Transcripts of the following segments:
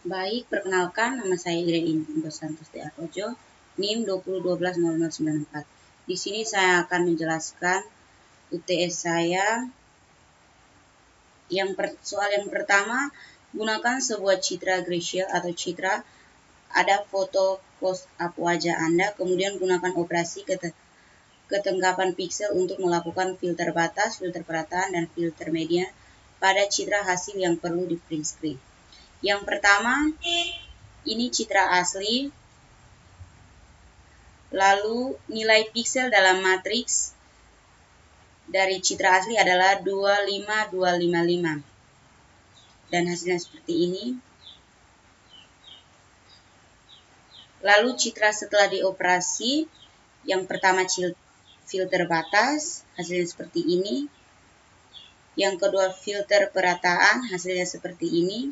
Baik, perkenalkan nama saya Irene Dos Santos de Arrojo, NIM 20120094. Di sini saya akan menjelaskan UTS saya. Soal yang pertama, gunakan sebuah citra grayscale atau citra ada foto close up wajah Anda, kemudian gunakan operasi ketengkapan piksel untuk melakukan filter batas, filter perataan, dan filter media pada citra hasil yang perlu di print screen. Yang pertama, ini citra asli, lalu nilai piksel dalam matriks dari citra asli adalah 25255, dan hasilnya seperti ini. Lalu citra setelah dioperasi, yang pertama filter batas, hasilnya seperti ini. Yang kedua filter perataan, hasilnya seperti ini.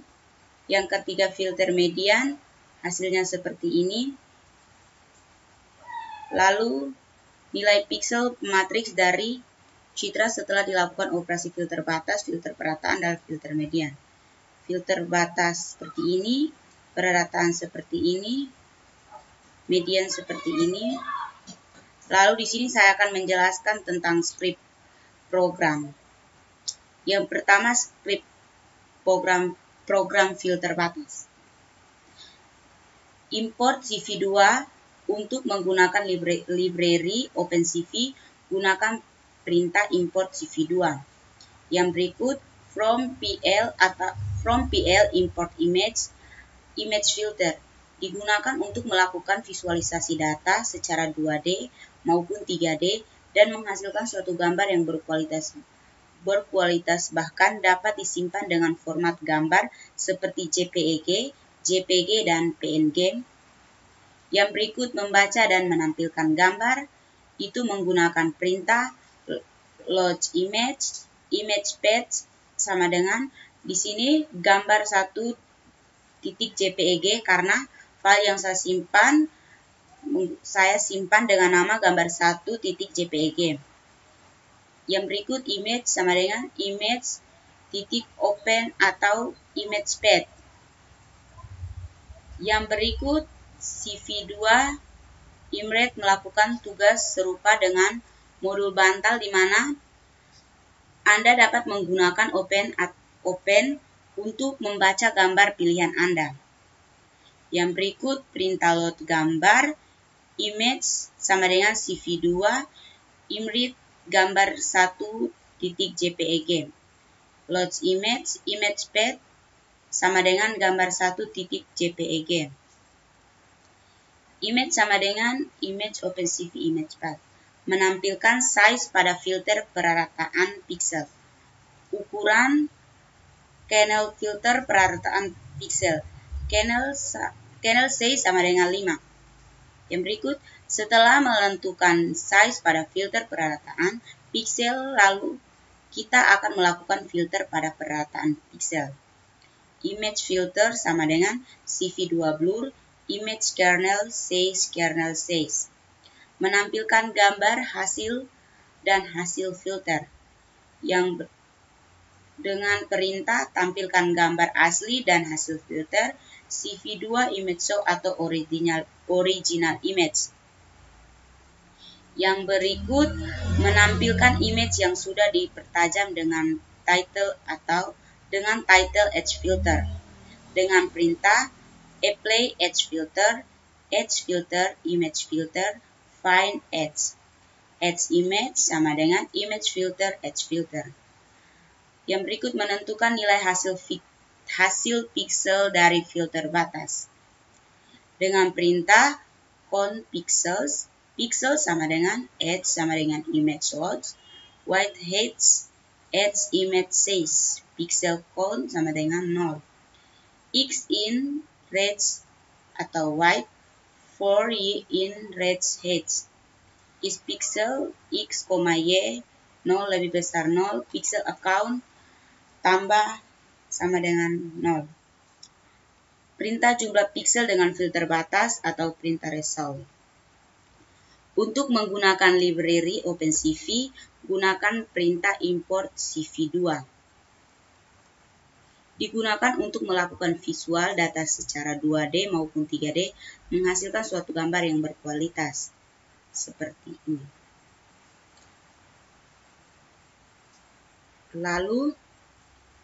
Yang ketiga filter median, hasilnya seperti ini. Lalu nilai piksel matriks dari citra setelah dilakukan operasi filter batas, filter perataan, dan filter median. Filter batas seperti ini, perataan seperti ini, median seperti ini. Lalu di sini saya akan menjelaskan tentang script program. Yang pertama, script program filter batas. Import CV2 untuk menggunakan library OpenCV, gunakan perintah import CV2. Yang berikut, from PL import image filter digunakan untuk melakukan visualisasi data secara 2D maupun 3D dan menghasilkan suatu gambar yang berkualitas bahkan dapat disimpan dengan format gambar seperti JPG, dan PNG. Yang berikut, membaca dan menampilkan gambar, itu menggunakan perintah load image path sama dengan di sini gambar 1.jpeg karena file yang saya simpan dengan nama gambar 1.jpeg. Yang berikut, image sama dengan image.open atau image path. Yang berikut, CV2 Imret melakukan tugas serupa dengan modul bantal di mana Anda dapat menggunakan open untuk membaca gambar pilihan Anda. Yang berikut, perintah load gambar image sama dengan CV2 Imret gambar 1.jpeg. Load image path sama dengan gambar 1.jpeg. Image sama dengan image OpenCV image path. Menampilkan size pada filter perataan piksel. Ukuran kernel filter perataan piksel. Kernel size sama dengan 5. Yang berikut, setelah menentukan size pada filter perataan piksel, lalu kita akan melakukan filter pada perataan piksel. Image filter sama dengan CV2 blur, image kernel size. Menampilkan gambar hasil dan hasil filter. Yang dengan perintah tampilkan gambar asli dan hasil filter, CV2 image show atau original image. Yang berikut, menampilkan image yang sudah dipertajam dengan title edge filter. Dengan perintah apply edge filter, image filter, find edge image sama dengan image filter, edge filter. Yang berikut, menentukan nilai hasil piksel dari filter batas. Dengan perintah count pixels, pixel sama dengan edge sama dengan image load, white edge image size, pixel count sama dengan 0. X in red atau white, for Y in red hedge. Is pixel X, Y 0 lebih besar 0, pixel account tambah sama dengan 0. Perintah jumlah piksel dengan filter batas atau perintah resolve. Untuk menggunakan library OpenCV, gunakan perintah import CV2. digunakan untuk melakukan visual data secara 2D maupun 3D, menghasilkan suatu gambar yang berkualitas. Seperti ini. Lalu,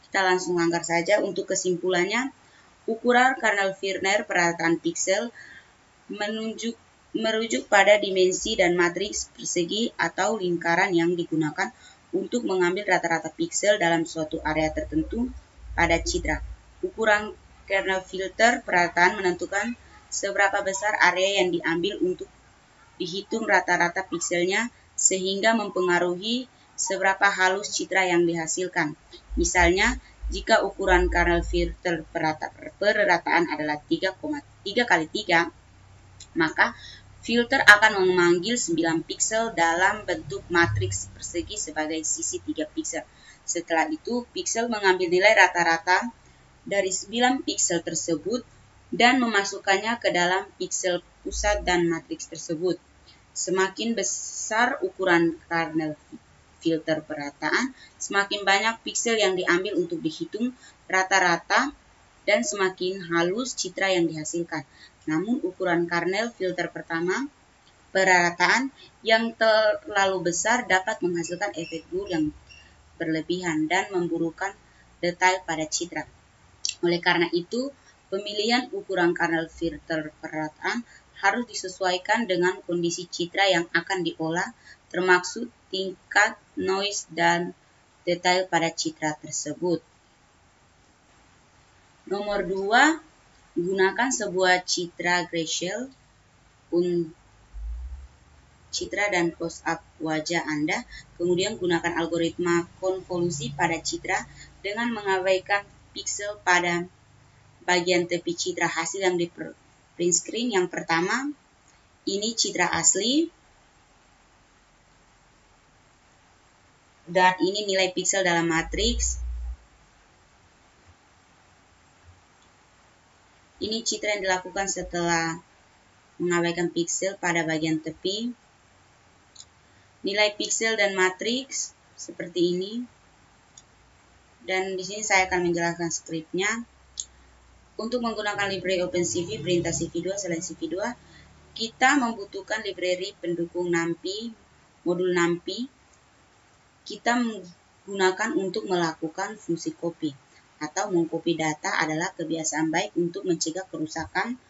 kita langsung angkat saja untuk kesimpulannya. Ukuran Karnell-Wiener perataan piksel merujuk pada dimensi dan matriks persegi atau lingkaran yang digunakan untuk mengambil rata-rata piksel dalam suatu area tertentu pada citra. Ukuran Karnell-Wiener perataan menentukan seberapa besar area yang diambil untuk dihitung rata-rata pikselnya, sehingga mempengaruhi seberapa halus citra yang dihasilkan. Misalnya, jika ukuran Karnell-Wiener perataan adalah 3,3 kali 3, maka filter akan memanggil 9 piksel dalam bentuk matriks persegi sebagai sisi 3 piksel. Setelah itu, piksel mengambil nilai rata-rata dari 9 piksel tersebut dan memasukkannya ke dalam piksel pusat dan matriks tersebut. Semakin besar ukuran Karnell-Wiener perataan, semakin banyak piksel yang diambil untuk dihitung rata-rata dan semakin halus citra yang dihasilkan. Namun ukuran Karnell-Wiener perataan yang terlalu besar dapat menghasilkan efek blur yang berlebihan dan memburukkan detail pada citra. Oleh karena itu, pemilihan ukuran Karnell-Wiener perataan harus disesuaikan dengan kondisi citra yang akan diolah, termasuk tingkat noise dan detail pada citra tersebut. Nomor 2, gunakan sebuah citra grayscale citra dan close-up wajah Anda, kemudian gunakan algoritma konvolusi pada citra dengan mengabaikan piksel pada bagian tepi citra. Hasil yang di print screen yang pertama, ini citra asli, dan ini nilai piksel dalam matriks. Ini citra yang dilakukan setelah mengabaikan piksel pada bagian tepi. Nilai piksel dan matriks seperti ini. Dan di sini saya akan menjelaskan skripnya. Untuk menggunakan library OpenCV, perintah CV2 selain CV2, kita membutuhkan library pendukung NumPy, modul NumPy. Kita menggunakan untuk melakukan fungsi copy atau mengcopy data adalah kebiasaan baik untuk mencegah kerusakan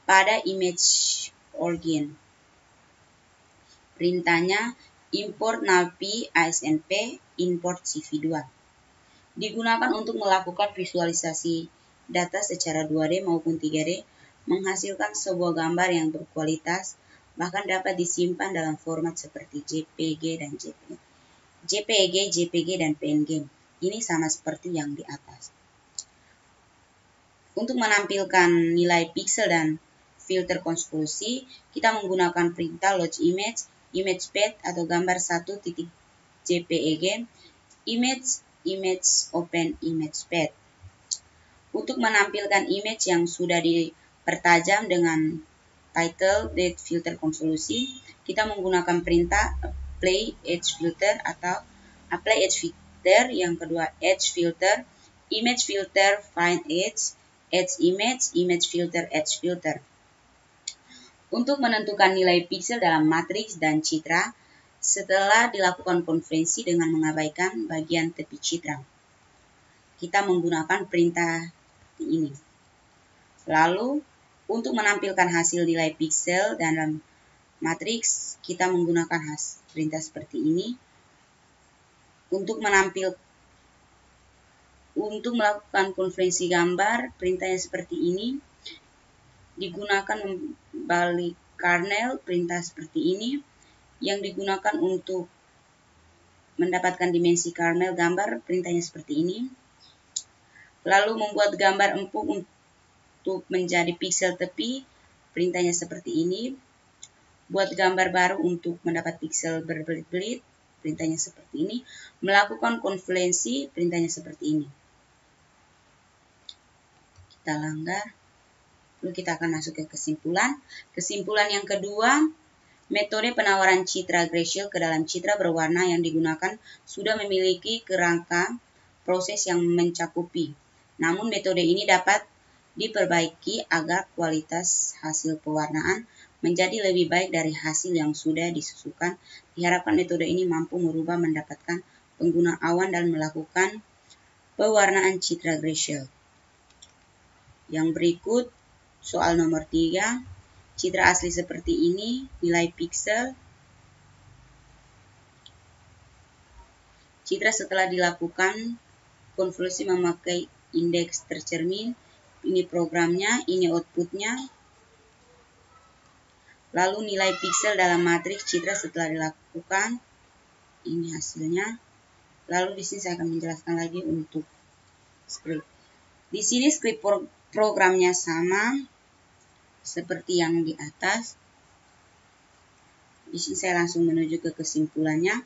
pada image origin. Perintahnya import NumPy ASNP import CV2. Digunakan untuk melakukan visualisasi data secara 2D maupun 3D, menghasilkan sebuah gambar yang berkualitas, bahkan dapat disimpan dalam format seperti JPG, dan PNG. Ini sama seperti yang di atas. Untuk menampilkan nilai piksel dan filter konvolusi, kita menggunakan perintah load image, path atau gambar 1.jpeg, image open image path. Untuk menampilkan image yang sudah dipertajam dengan title date filter konvolusi, kita menggunakan perintah apply edge filter atau apply edge filter, yang kedua edge filter, image filter find edge image filter edge filter. Untuk menentukan nilai piksel dalam matriks dan citra setelah dilakukan konvensi dengan mengabaikan bagian tepi citra, kita menggunakan perintah ini. Lalu, untuk menampilkan hasil nilai piksel dalam matriks, kita menggunakan perintah seperti ini. Untuk melakukan konvensi gambar, perintahnya seperti ini. Digunakan membalik kernel, perintah seperti ini. Yang digunakan untuk mendapatkan dimensi kernel gambar, perintahnya seperti ini. Lalu membuat gambar empuk untuk menjadi piksel tepi, perintahnya seperti ini. Buat gambar baru untuk mendapat piksel berbelit-belit, perintahnya seperti ini. Melakukan konvolusi, perintahnya seperti ini. Kita langgar. Lalu kita akan masuk ke kesimpulan. Kesimpulan yang kedua, metode penawaran citra grayscale ke dalam citra berwarna yang digunakan sudah memiliki kerangka proses yang mencakupi Namun metode ini dapat diperbaiki agar kualitas hasil pewarnaan menjadi lebih baik dari hasil yang sudah disusukan. Diharapkan metode ini mampu merubah mendapatkan pengguna awan dan melakukan pewarnaan citra Greshel. Yang berikut soal nomor 3. Citra asli seperti ini, nilai piksel. Citra setelah dilakukan konvolusi memakai indeks tercermin. Ini programnya, ini outputnya. Lalu nilai piksel dalam matriks citra setelah dilakukan. Ini hasilnya. Lalu di sini saya akan menjelaskan lagi untuk script. Di sini script programnya sama seperti yang di atas. Di sini saya langsung menuju ke kesimpulannya.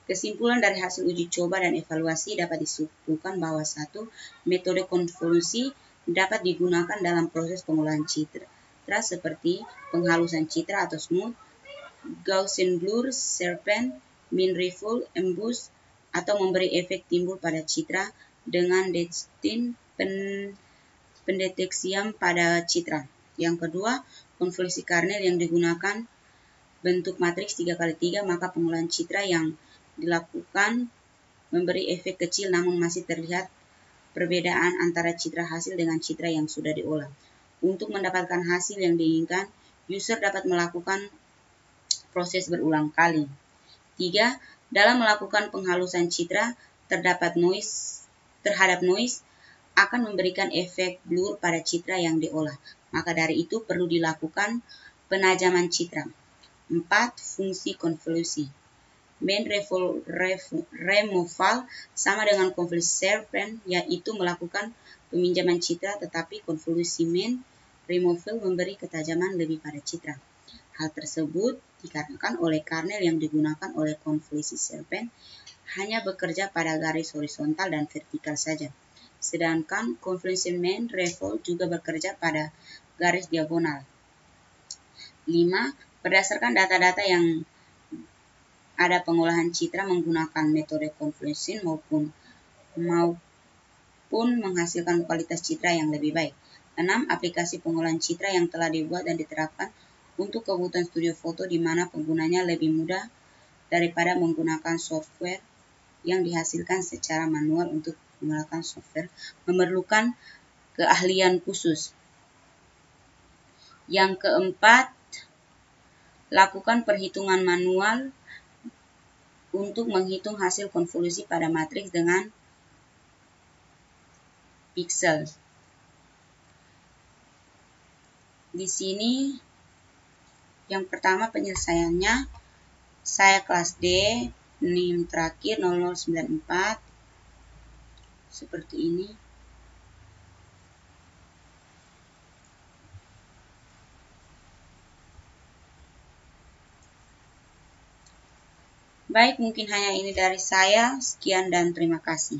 Kesimpulan dari hasil uji coba dan evaluasi dapat disimpulkan bahwa satu, metode konvolusi dapat digunakan dalam proses pengolahan citra seperti penghalusan citra atau smooth, Gaussian blur, sharpen, min reveal, emboss, atau memberi efek timbul pada citra dengan distinct pendeteksian pada citra. Yang kedua, konvolusi Karnel yang digunakan bentuk matriks 3x3, maka pengolahan citra yang dilakukan memberi efek kecil namun masih terlihat perbedaan antara citra hasil dengan citra yang sudah diolah. Untuk mendapatkan hasil yang diinginkan, user dapat melakukan proses berulang kali. 3. Dalam melakukan penghalusan citra terhadap noise akan memberikan efek blur pada citra yang diolah. Maka dari itu perlu dilakukan penajaman citra. 4. Fungsi konvolusi. Main removal sama dengan konvolusi sharpen, yaitu melakukan peminjaman citra, tetapi konvolusi main removal memberi ketajaman lebih pada citra. Hal tersebut dikarenakan oleh Karnel yang digunakan oleh konvolusi sharpen hanya bekerja pada garis horizontal dan vertikal saja, sedangkan konvolusi main removal juga bekerja pada garis diagonal. 5. Berdasarkan data-data yang ada, pengolahan citra menggunakan metode konvolusi maupun menghasilkan kualitas citra yang lebih baik. 6. Aplikasi pengolahan citra yang telah dibuat dan diterapkan untuk kebutuhan studio foto di mana penggunanya lebih mudah daripada menggunakan software yang dihasilkan secara manual. Untuk menggunakan software memerlukan keahlian khusus. Yang keempat, lakukan perhitungan manual untuk menghitung hasil konvolusi pada matriks dengan piksel. Di sini yang pertama penyelesaiannya, saya kelas D, NIM terakhir 0094, seperti ini. Baik, mungkin hanya ini dari saya. Sekian dan terima kasih.